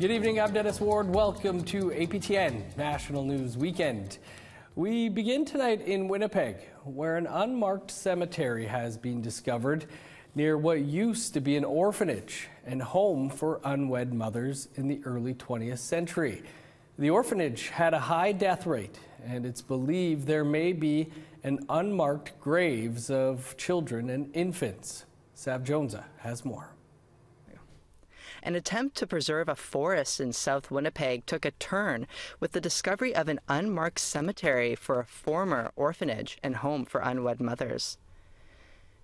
Good evening, I'm Dennis Ward. Welcome to APTN National News Weekend. We begin tonight in Winnipeg, where an unmarked cemetery has been discovered near what used to be an orphanage and home for unwed mothers in the early 20th century. The orphanage had a high death rate, and it's believed there may be an unmarked graves of children and infants. Sav Jonesa has more. An attempt to preserve a forest in South Winnipeg took a turn with the discovery of an unmarked cemetery for a former orphanage and home for unwed mothers.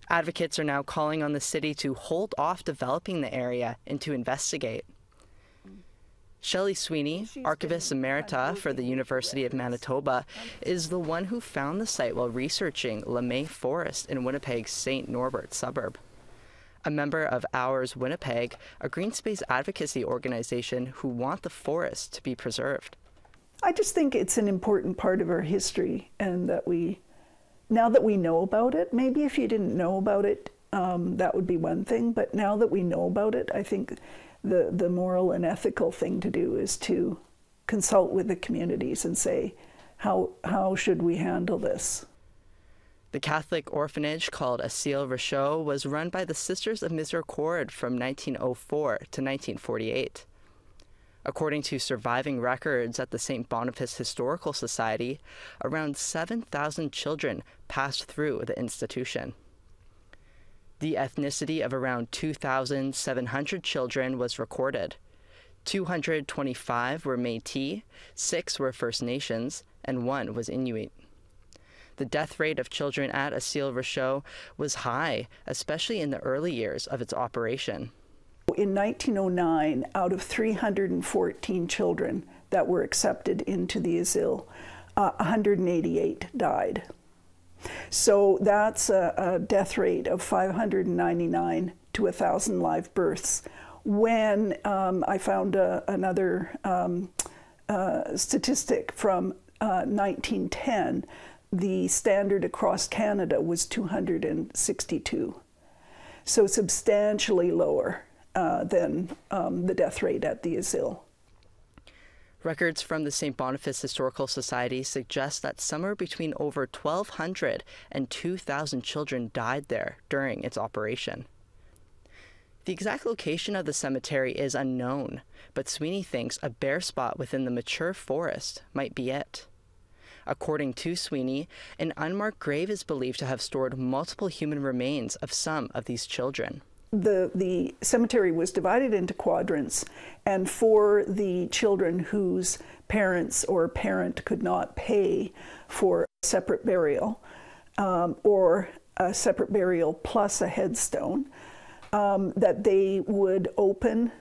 Advocates are now calling on the city to hold off developing the area and to investigate. Shelley Sweeney, Archivist Emerita for the University of Manitoba, is the one who found the site while researching LeMay Forest in Winnipeg's St. Norbert suburb. A member of Ours Winnipeg, a green space advocacy organization who want the forest to be preserved. I just think it's an important part of our history, and that now that we know about it, maybe if you didn't know about it, that would be one thing, but now that we know about it, I think the moral and ethical thing to do is to consult with the communities and say, how should we handle this? The Catholic orphanage called Asile Rocheau was run by the Sisters of Miséricorde from 1904 to 1948. According to surviving records at the St. Boniface Historical Society, around 7,000 children passed through the institution. The ethnicity of around 2,700 children was recorded. 225 were Métis, 6 were First Nations, and 1 was Inuit. The death rate of children at Asile Rocheau was high, especially in the early years of its operation. In 1909, out of 314 children that were accepted into the asile, 188 died. So that's a death rate of 599 to 1,000 live births. When I found another statistic from 1910, the standard across Canada was 262. So substantially lower than the death rate at the asile. Records from the St. Boniface Historical Society suggest that somewhere between over 1,200 and 2,000 children died there during its operation. The exact location of the cemetery is unknown, but Sweeney thinks a bare spot within the mature forest might be it. According to Sweeney, an unmarked grave is believed to have stored multiple human remains of some of these children. The cemetery was divided into quadrants, and for the children whose parents or parent could not pay for a separate burial, or a separate burial plus a headstone, that they would open,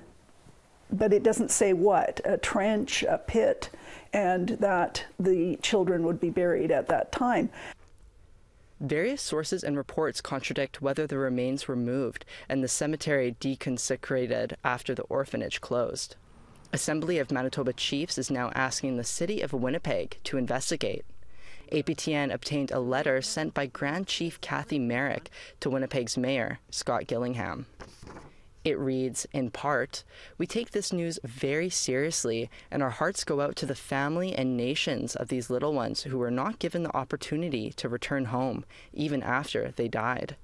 but it doesn't say what, a trench, a pit, and that the children would be buried at that time. Various sources and reports contradict whether the remains were moved and the cemetery deconsecrated after the orphanage closed. Assembly of Manitoba Chiefs is now asking the City of Winnipeg to investigate. APTN obtained a letter sent by Grand Chief Kathy Merrick to Winnipeg's Mayor, Scott Gillingham. It reads, in part, "We take this news very seriously, and our hearts go out to the family and nations of these little ones who were not given the opportunity to return home, even after they died.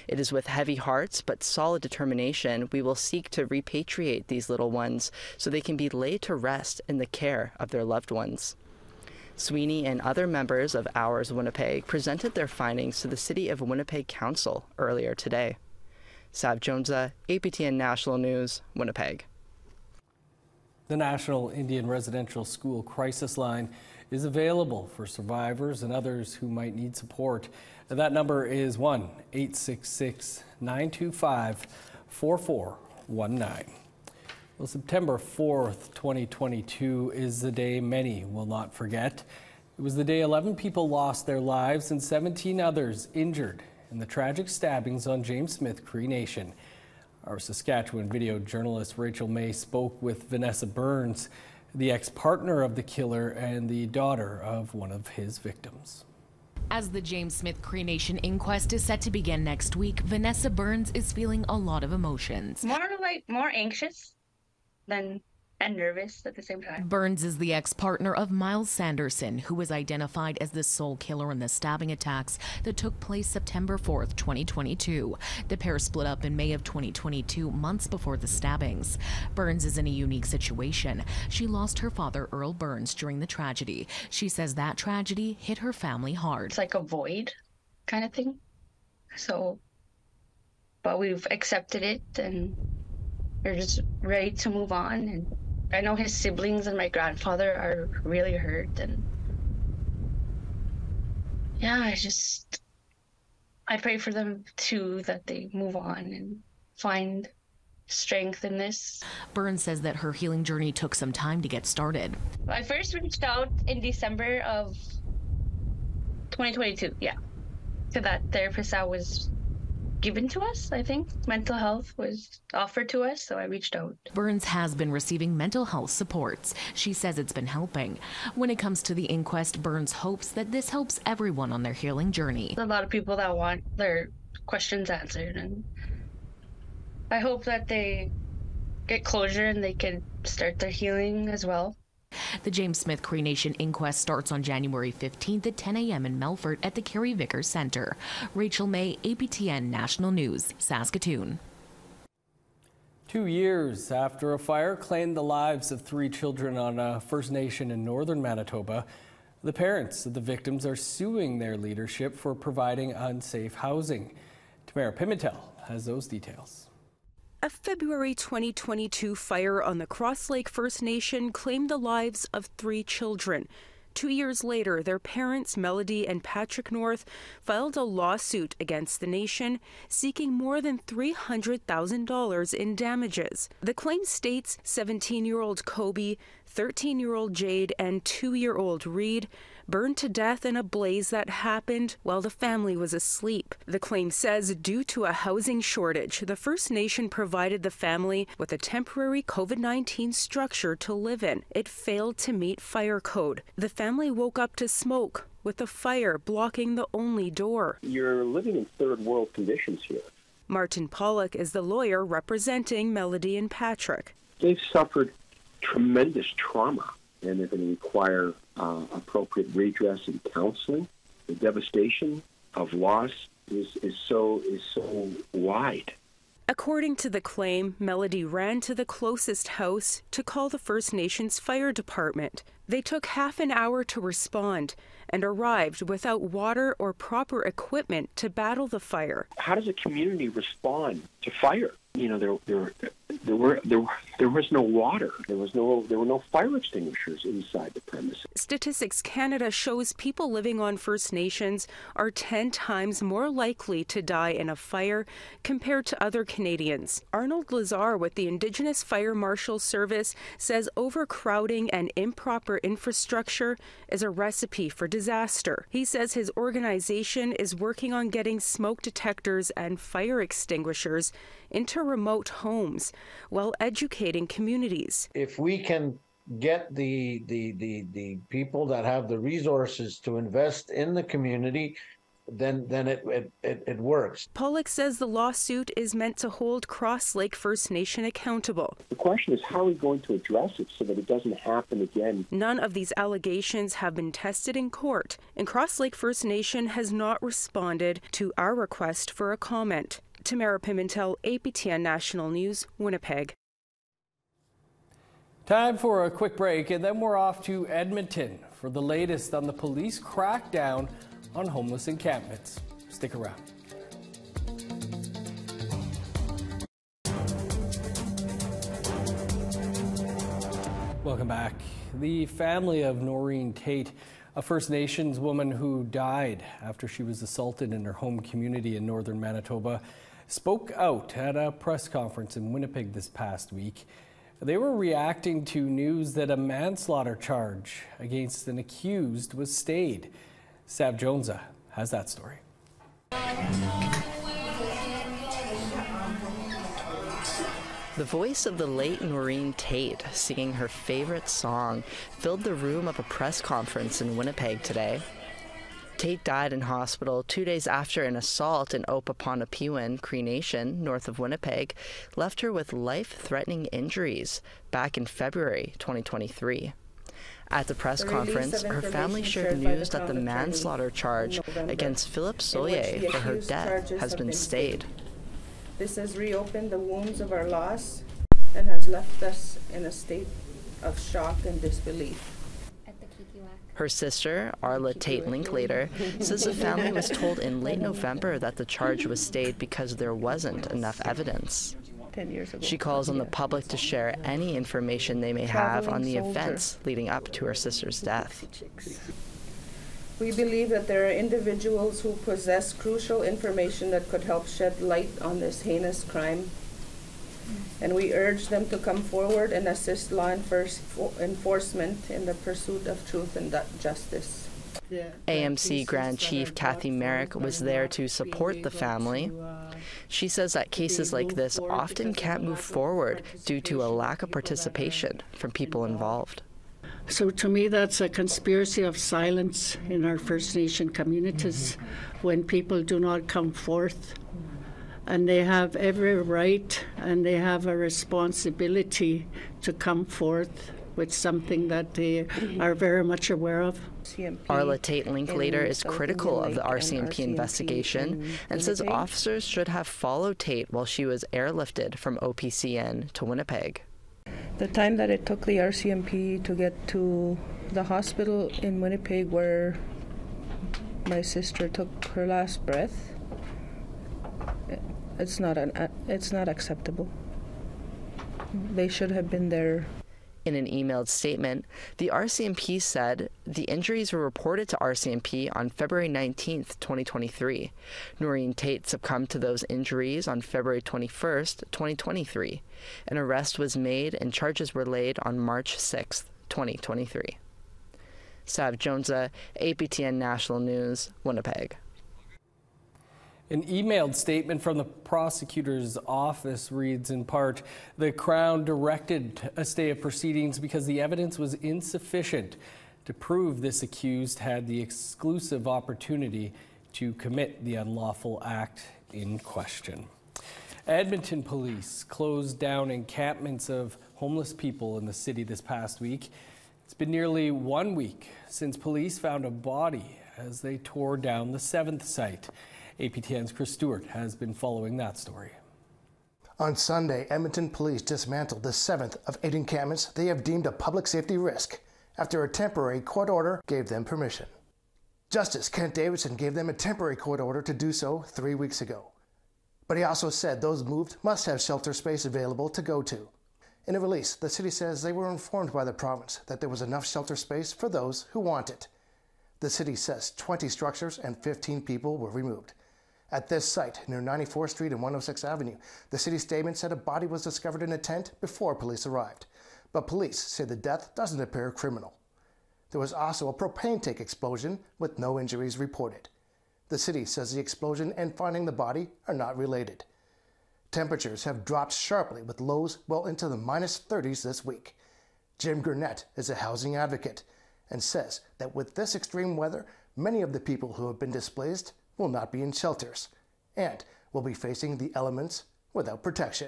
It is with heavy hearts but solid determination we will seek to repatriate these little ones so they can be laid to rest in the care of their loved ones." Sweeney and other members of Ours Winnipeg presented their findings to the City of Winnipeg Council earlier today. Sav Jonesa, APTN National News, Winnipeg. The National Indian Residential School Crisis Line is available for survivors and others who might need support. That number is 1-866-925-4419. Well, September 4th, 2022 is the day many will not forget. It was the day 11 people lost their lives and 17 others injured in the tragic stabbings on James Smith Cree Nation. Our Saskatchewan video journalist Rachel May spoke with Vanessa Burns, the ex-partner of the killer and the daughter of one of his victims. As the James Smith Cree Nation inquest is set to begin next week, Vanessa Burns is feeling a lot of emotions. More anxious than and nervous at the same time. Burns is the ex-partner of Miles Sanderson, who was identified as the sole killer in the stabbing attacks that took place September 4th, 2022. The pair split up in May of 2022, months before the stabbings. Burns is in a unique situation. She lost her father, Earl Burns, during the tragedy. She says that tragedy hit her family hard. It's like a void kind of thing. So, but we've accepted it and we're just ready to move on. And I know his siblings and my grandfather are really hurt, and yeah, I pray for them too, that they move on and find strength in this. Burns says that her healing journey took some time to get started. I first reached out in December of 2022, to that therapist that was given to us. I think mental health was offered to us, so I reached out. Burns has been receiving mental health supports. She says it's been helping. When it comes to the inquest, Burns hopes that this helps everyone on their healing journey. There's a lot of people that want their questions answered, and I hope that they get closure and they can start their healing as well. The James Smith Cree Nation inquest starts on January 15th at 10 a.m. in Melfort at the Kerry Vickers Centre. Rachel May, APTN National News, Saskatoon. 2 years after a fire claimed the lives of 3 children on a First Nation in northern Manitoba, the parents of the victims are suing their leadership for providing unsafe housing. Tamara Pimentel has those details. A February 2022 fire on the Cross Lake First Nation claimed the lives of 3 children. 2 years later, their parents, Melody and Patrick North, filed a lawsuit against the nation, seeking more than $300,000 in damages. The claim states 17-year-old Kobe, 13-year-old Jade, and 2-year-old Reed burned to death in a blaze that happened while the family was asleep. The claim says due to a housing shortage, the First Nation provided the family with a temporary COVID-19 structure to live in. It failed to meet fire code. The family woke up to smoke, with the fire blocking the only door. You're living in third world conditions here. Martin Pollock is the lawyer representing Melody and Patrick. They've suffered tremendous trauma, and they're going to require appropriate redress and counseling. The devastation of loss is so wide. According to the claim, Melody ran to the closest house to call the First Nations Fire Department. They took half an hour to respond and arrived without water or proper equipment to battle the fire. How does a community respond to fire? You know, there was no water. There were no fire extinguishers inside the premises. Statistics Canada shows people living on First Nations are 10 times more likely to die in a fire compared to other Canadians. Arnold Lazar with the Indigenous Fire Marshal Service says overcrowding and improper infrastructure is a recipe for disaster. He says his organization is working on getting smoke detectors and fire extinguishers into remote homes while educating communities. If we can get the people that have the resources to invest in the community, then it works. Pollock says the lawsuit is meant to hold Cross Lake First Nation accountable. The question is, how are we going to address it so that it doesn't happen again? None of these allegations have been tested in court, and Cross Lake First Nation has not responded to our request for a comment. Tamara Pimentel, APTN National News, Winnipeg. Time for a quick break, and then we're off to Edmonton for the latest on the police crackdown on homeless encampments. Stick around. Welcome back. The family of Norine Tate, a First Nations woman who died after she was assaulted in her home community in northern Manitoba, spoke out at a press conference in Winnipeg this past week. They were reacting to news that a manslaughter charge against an accused was stayed. Sav Jonesa has that story. The voice of the late Norine Tate singing her favorite song filled the room of a press conference in Winnipeg today. Tate died in hospital 2 days after an assault in Opaponapiwin, Cree Nation, north of Winnipeg, left her with life-threatening injuries back in February 2023. At the press conference, her family shared news that the manslaughter charge against Philip Soye for her death has been stayed. This has reopened the wounds of our loss and has left us in a state of shock and disbelief. Her sister, Arla Tate Linklater, says the family was told in late November that the charge was stayed because there wasn't enough evidence. 10 years ago. She calls on the public to share any information they may have on the events leading up to her sister's death. We believe that there are individuals who possess crucial information that could help shed light on this heinous crime, and we urge them to come forward and assist law enforcement in the pursuit of truth and justice. AMC Grand Chief Kathy Merrick was there to support the family. She says that cases like this often can't move forward due to a lack of participation from people involved. So to me, that's a conspiracy of silence in our First Nation communities when people do not come forth. And they have every right and they have a responsibility to come forth with something that they are very much aware of. Arla Tate Linklater is critical of the RCMP investigation and says officers should have followed Tate while she was airlifted from OPCN to Winnipeg. The time that it took the RCMP to get to the hospital in Winnipeg where my sister took her last breath, it's not acceptable. They should have been there. In an emailed statement, the RCMP said the injuries were reported to RCMP on February 19, 2023. Norine Tate succumbed to those injuries on February 21, 2023. An arrest was made and charges were laid on March 6, 2023. Sav Jonesa, APTN National News, Winnipeg. An emailed statement from the prosecutor's office reads in part, the Crown directed a stay of proceedings because the evidence was insufficient to prove this accused had the exclusive opportunity to commit the unlawful act in question. Edmonton police closed down encampments of homeless people in the city this past week. It's been nearly 1 week since police found a body as they tore down the 7th site. APTN's Chris Stewart has been following that story. On Sunday, Edmonton police dismantled the 7th of 8 encampments they have deemed a public safety risk after a temporary court order gave them permission. Justice Kent Davidson gave them a temporary court order to do so 3 weeks ago. But he also said those moved must have shelter space available to go to. In a release, the city says they were informed by the province that there was enough shelter space for those who want it. The city says 20 structures and 15 people were removed. At this site, near 94th Street and 106th Avenue, the city statement said a body was discovered in a tent before police arrived. But police say the death doesn't appear criminal. There was also a propane tank explosion with no injuries reported. The city says the explosion and finding the body are not related. Temperatures have dropped sharply with lows well into the -30s this week. Jim Gurnett is a housing advocate and says that with this extreme weather, many of the people who have been displaced will not be in shelters and will be facing the elements without protection.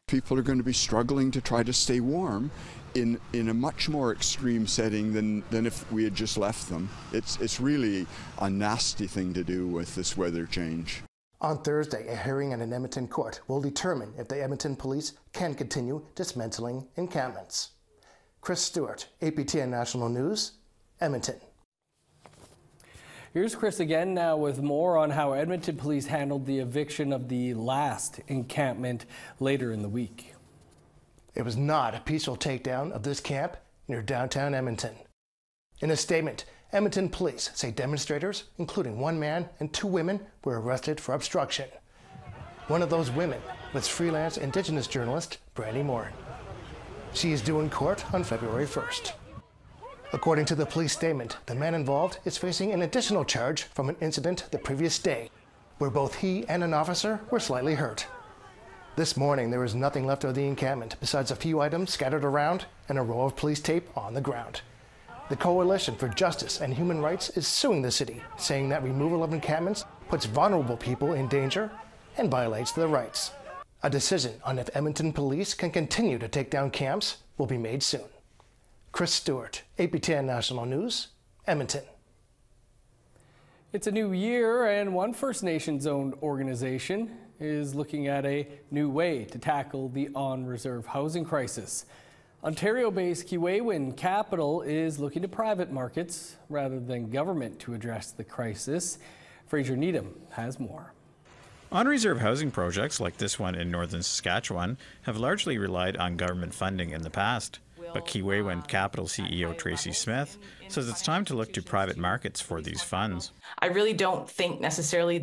People are going to be struggling to try to stay warm in a much more extreme setting than if we had just left them. It's really a nasty thing to do with this weather change. On Thursday, a hearing in an Edmonton court will determine if the Edmonton police can continue dismantling encampments. Chris Stewart, APTN National News, Edmonton. Here's Chris again now with more on how Edmonton police handled the eviction of the last encampment later in the week. It was not a peaceful takedown of this camp near downtown Edmonton. In a statement, Edmonton police say demonstrators, including 1 man and 2 women, were arrested for obstruction. One of those women was freelance Indigenous journalist Brandy Morin. She is due in court on February 1st. According to the police statement, the man involved is facing an additional charge from an incident the previous day, where both he and an officer were slightly hurt. This morning, there was nothing left of the encampment besides a few items scattered around and a roll of police tape on the ground. The Coalition for Justice and Human Rights is suing the city, saying that removal of encampments puts vulnerable people in danger and violates their rights. A decision on if Edmonton police can continue to take down camps will be made soon. Chris Stewart, APTN National News, Edmonton. It's a new year, and one First Nations-owned organization is looking at a new way to tackle the Onreserve housing crisis. Ontario-based Kiwewin Capital is looking to private markets rather than government to address the crisis. Fraser Needham has more. Onreserve housing projects like this one in northern Saskatchewan have largely relied on government funding in the past. But Kiwewin Capital CEO Tracy Smith says it's time to look to private markets for these funds. I really don't think necessarily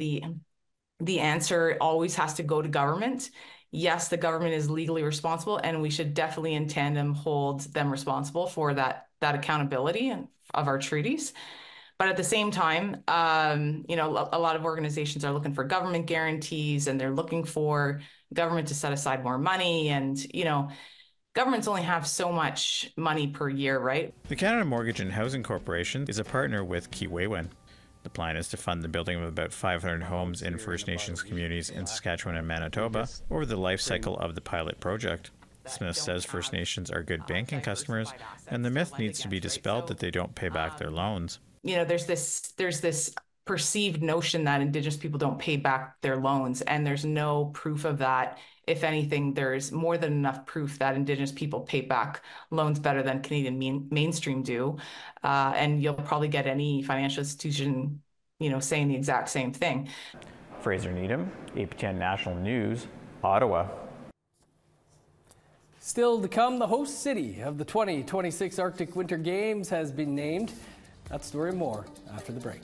the answer always has to go to government. Yes, the government is legally responsible, and we should definitely in tandem hold them responsible for that accountability of our treaties. But at the same time, a lot of organizations are looking for government guarantees, and they're looking for government to set aside more money. And, governments only have so much money per year, right? The Canada Mortgage and Housing Corporation is a partner with Kiwewin. The plan is to fund the building of about 500 homes in First Nations communities in Saskatchewan and Manitoba over the life cycle of the pilot project. Smith says First Nations are good banking customers, and the myth needs to be dispelled that they don't pay back their loans. There's this perceived notion that Indigenous people don't pay back their loans, and there's no proof of that. If anything, there's more than enough proof that Indigenous people pay back loans better than Canadian mainstream do. And you'll probably get any financial institution, saying the exact same thing. Fraser Needham, APTN National News, Ottawa. Still to come, the host city of the 2026 Arctic Winter Games has been named. That story and more after the break.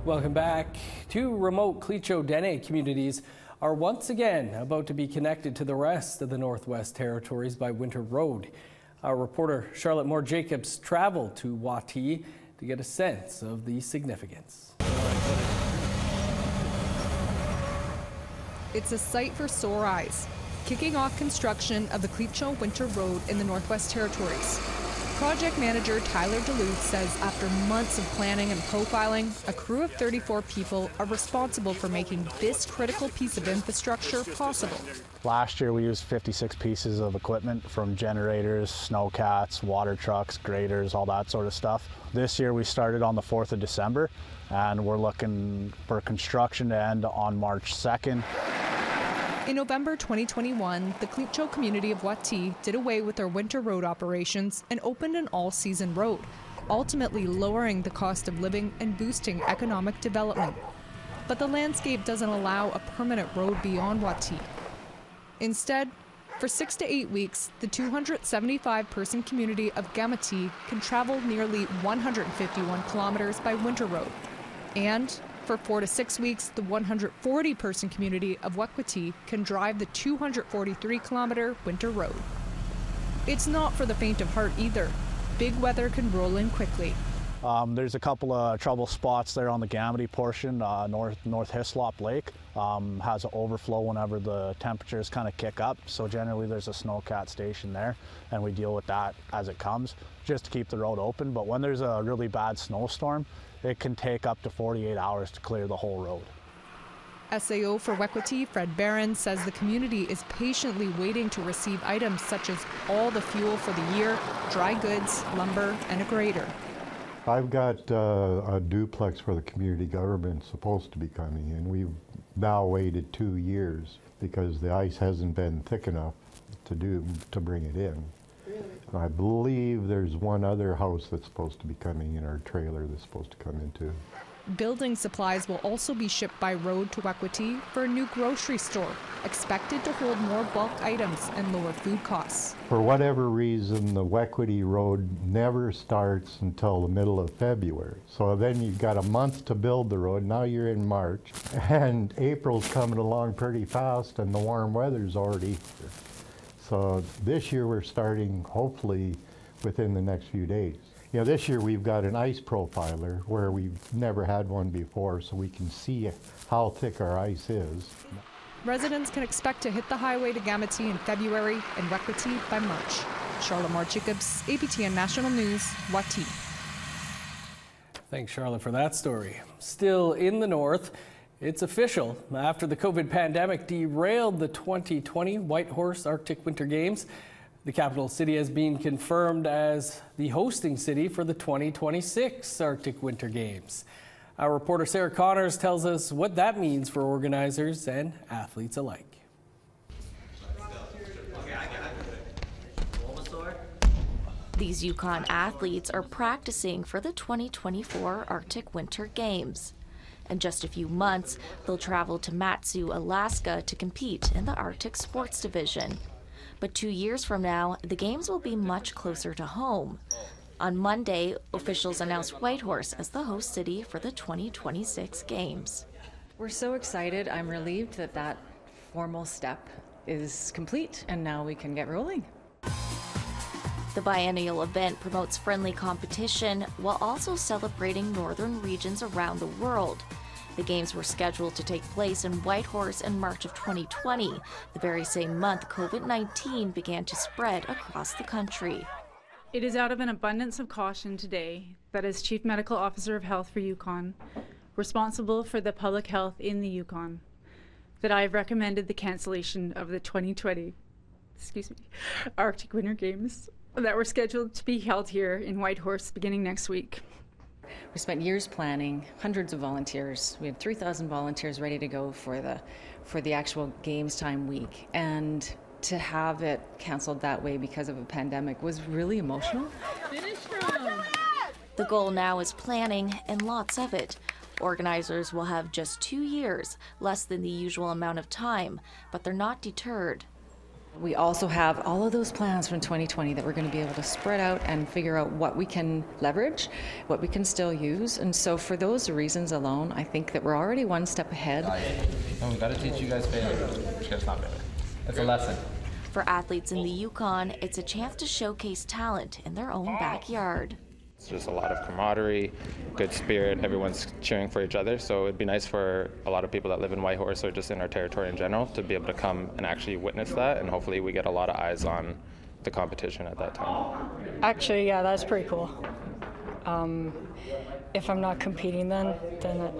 Welcome back. Two remote Clecho-Dene communities are once again about to be connected to the rest of the Northwest Territories by winter road. Our reporter Charlotte Moore-Jacobs traveled to Wati to get a sense of the significance. It's a sight for sore eyes, kicking off construction of the Clecho Winter Road in the Northwest Territories. Project manager Tyler Duluth says after months of planning and profiling, a crew of 34 people are responsible for making this critical piece of infrastructure possible. Last year we used 56 pieces of equipment, from generators, snowcats, water trucks, graders, all that sort of stuff. This year we started on the 4th of December, and we're looking for construction to end on March 2nd. In November 2021, the Clecho community of Wati did away with their winter road operations and opened an all-season road, ultimately lowering the cost of living and boosting economic development. But the landscape doesn't allow a permanent road beyond Wati. Instead, for 6 to 8 weeks, the 275-person community of Gamati can travel nearly 151 kilometers by winter road. And for 4 to 6 weeks, the 140-person community of Wekwati can drive the 243-kilometer winter road. It's not for the faint of heart either. Big weather can roll in quickly. There's a couple of trouble spots there on the Gamity portion. North Hislop Lake has an overflow whenever the temperatures kind of kick up. So generally there's a snowcat station there, and we deal with that as it comes, just to keep the road open. But when there's a really bad snowstorm, it can take up to 48 hours to clear the whole road. SAO for Wekwati, Fred Barron, says the community is patiently waiting to receive items such as all the fuel for the year, dry goods, lumber, and a grader. I've got a duplex for the community government supposed to be coming in. We've now waited 2 years because the ice hasn't been thick enough to bring it in. I believe there's one other house that's supposed to be coming in, our trailer that's supposed to come into. Building supplies will also be shipped by road to Wekwati for a new grocery store, expected to hold more bulk items and lower food costs. For whatever reason, the Wekwati Road never starts until the middle of February. So then you've got a month to build the road. Now you're in March, and April's coming along pretty fast, and the warm weather's already here. So this year we're starting, hopefully, within the next few days. You know, this year we've got an ice profiler where we've never had one before, so we can see how thick our ice is. residents can expect to hit the highway to Gamity in February and Wekwati by March. Charlotte Moore-Jacobs, APTN National News, Wati. Thanks, Charlotte, for that story. Still in the north, it's official. After the COVID pandemic derailed the 2020 Whitehorse Arctic Winter Games, the capital city has been confirmed as the hosting city for the 2026 Arctic Winter Games. Our reporter Sarah Connors tells us what that means for organizers and athletes alike. These Yukon athletes are practicing for the 2024 Arctic Winter Games. In just a few months, they'll travel to Matsu, Alaska to compete in the Arctic Sports Division. But 2 years from now, the Games will be much closer to home. On Monday, officials announced Whitehorse as the host city for the 2026 Games. We're so excited. I'm relieved that that formal step is complete and now we can get rolling. The biennial event promotes friendly competition while also celebrating northern regions around the world. The Games were scheduled to take place in Whitehorse in March of 2020, the very same month COVID-19 began to spread across the country. It is out of an abundance of caution today that as Chief Medical Officer of Health for Yukon, responsible for the public health in the Yukon, that I have recommended the cancellation of the 2020 Arctic Winter Games that were scheduled to be held here in Whitehorse beginning next week. We spent years planning, hundreds of volunteers. We had 3,000 volunteers ready to go for the actual Games time week. And to have it canceled that way because of a pandemic was really emotional. The goal now is planning, and lots of it. Organizers will have just 2 years, less than the usual amount of time, but they're not deterred. We also have all of those plans from 2020 that we're going to be able to spread out and figure out what we can leverage, what we can still use. And so for those reasons alone, I think that we're already one step ahead. And we got to teach you guys failure. It's not failure. It's a lesson. For athletes in the Yukon, it's a chance to showcase talent in their own backyard. It's just a lot of camaraderie, good spirit, everyone's cheering for each other, so it'd be nice for a lot of people that live in Whitehorse or just in our territory in general to be able to come and actually witness that, and hopefully we get a lot of eyes on the competition at that time. Actually, yeah, that's pretty cool. If I'm not competing then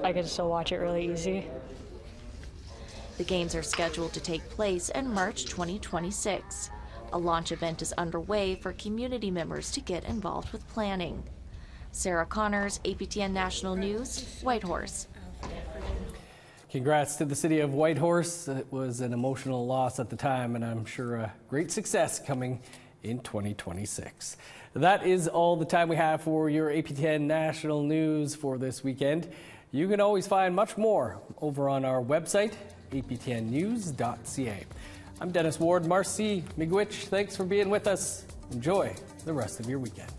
I can still watch it really easy. The Games are scheduled to take place in March 2026. A launch event is underway for community members to get involved with planning. Sarah Connors, APTN National News, Whitehorse. Congrats to the city of Whitehorse. It was an emotional loss at the time, and I'm sure a great success coming in 2026. That is all the time we have for your APTN National News for this weekend. You can always find much more over on our website, aptnnews.ca. I'm Dennis Ward. Marcy Miigwech, thanks for being with us. Enjoy the rest of your weekend.